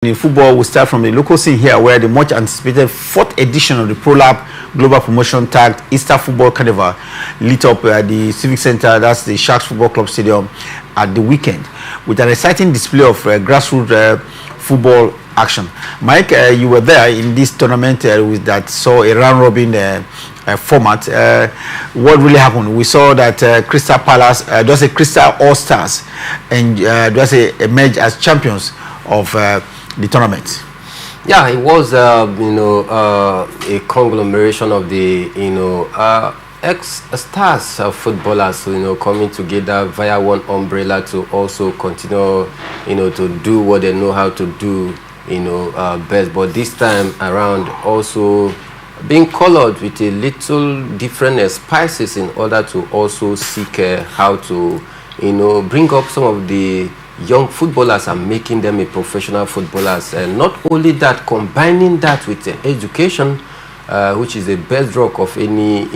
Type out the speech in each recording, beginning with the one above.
In football, we start from the local scene here, where the much anticipated fourth edition of the ProLab Global Promotion tagged Easter Football Carnival lit up at the Civic Center, that's the Sharks Football Club Stadium, at the weekend, with an exciting display of grassroots football action. Mike, you were there in this tournament with that saw a round-robin format. What really happened? We saw that Crystal Palace, just a Crystal All-Stars, and just emerged as champions of the tournament. Yeah, it was a conglomeration of the ex-stars footballers, coming together via one umbrella to also continue to do what they know how to do best, but this time around also being colored with a little different spices in order to also seek how to bring up some of the young footballers and making them a professional footballers. And not only that, combining that with education, which is the bedrock of any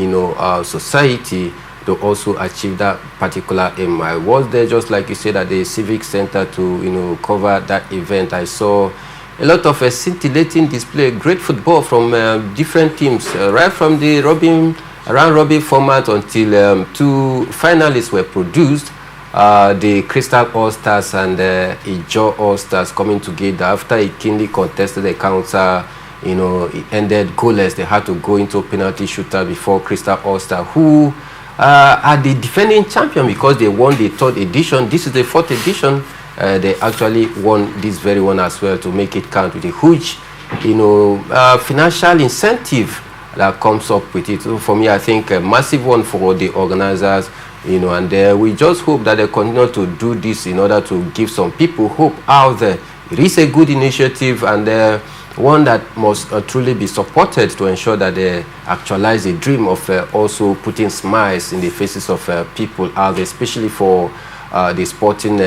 society, to also achieve that particular aim. I was there, just like you said, at the Civic Center to cover that event. I saw a lot of scintillating display, great football from different teams, right from the round robin format until two finalists were produced. The Crystal All-Stars and Ijo All-Stars coming together after a keenly contested encounter. It ended goalless. They had to go into penalty shooter before Crystal All-Star, who are the defending champion because they won the third edition. This is the fourth edition. They actually won this very one as well to make it count, with a huge, financial incentive that comes up with it. So for me, I think a massive one for the organizers. And we just hope that they continue to do this in order to give some people hope out there. It is a good initiative, and one that must truly be supported to ensure that they actualize the dream of also putting smiles in the faces of people out there, especially for the sporting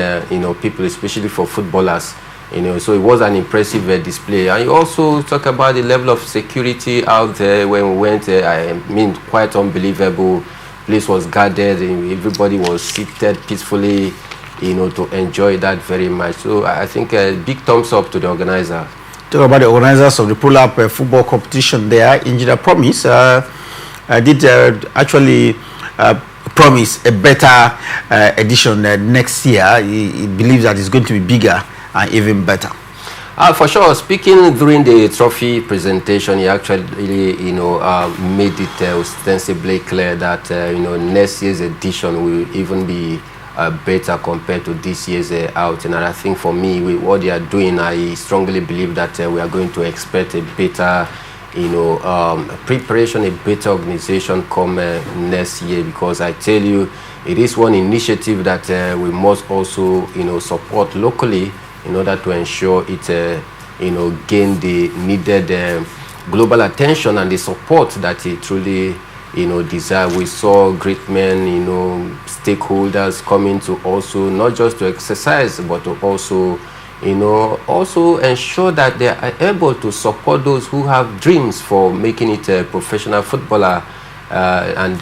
people, especially for footballers. So it was an impressive display. And you also talk about the level of security out there. When we went there, I mean, quite unbelievable. Place was guarded, and everybody was seated peacefully, to enjoy that very much. So I think a big thumbs up to the organizer. Talk about the organizers of the ProLab football competition. Their engineer promise did actually promise a better edition next year. He believes that it's going to be bigger and even better. For sure. Speaking during the trophy presentation, he actually, made it ostensibly clear that, next year's edition will even be better compared to this year's outing. And I think for me, with what they are doing, I strongly believe that we are going to expect a better, preparation, a better organization come next year. Because I tell you, it is one initiative that we must also, support locally, in order to ensure it, gain the needed global attention and the support that it truly, desire. We saw great men, stakeholders coming to also not just to exercise, but to also, also ensure that they are able to support those who have dreams for making it a professional footballer, and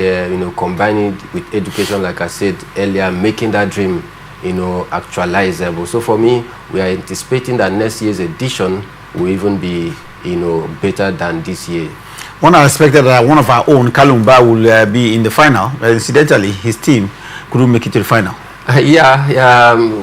combining it with education, like I said earlier, making that dream actualizable. So for me, we are anticipating that next year's edition will even be better than this year. One expected that one of our own, Kalumba, will be in the final. Incidentally, his team couldn't make it to the final.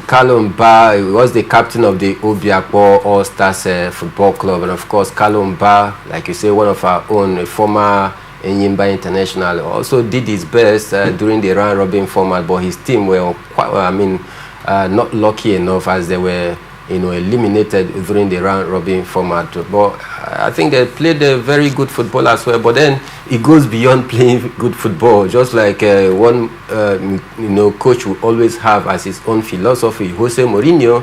Kalumba was the captain of the Obiakpo All-Stars Football Club, and of course Kalumba, like you say, one of our own, a former Enyimba International, also did his best during the round robin format, but his team were not lucky enough, as they were eliminated during the round robin format. But I think they played a very good football as well. But then it goes beyond playing good football. Just like one coach will always have as his own philosophy, Jose Mourinho.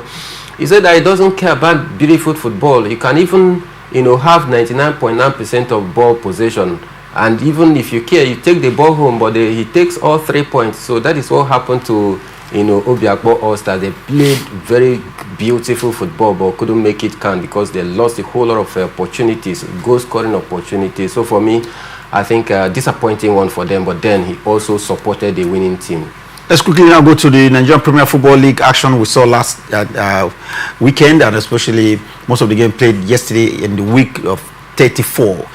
He said that he doesn't care about beautiful football. You can even have 99.9% of ball possession. And even if you care, you take the ball home, but he takes all 3 points. So that is what happened to Obiakpo All-Star. They played very beautiful football, but couldn't make it count because they lost a whole lot of opportunities, goal-scoring opportunities. So for me, I think a disappointing one for them. But then he also supported the winning team. Let's quickly now go to the Nigerian Premier Football League action we saw last weekend, and especially most of the game played yesterday in the week of 34.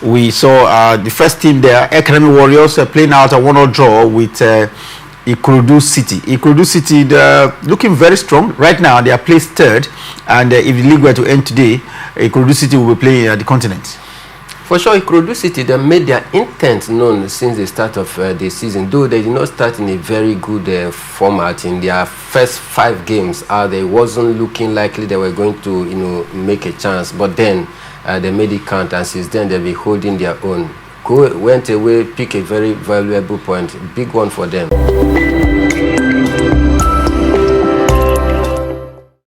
We saw the first team there, Academy Warriors, playing out a 1-1 draw with Ikorodu City. Ikorodu City, they're looking very strong. Right now, they are placed third, and if the league were to end today, Ikorodu City will be playing at the continent. For sure, Ikorodu City, they made their intent known since the start of the season, though they did not start in a very good format. In their first 5 games, they wasn't looking likely they were going to, make a chance. But then they made it count, and since then they've been holding their own. Went away, pick a very valuable point, big one for them.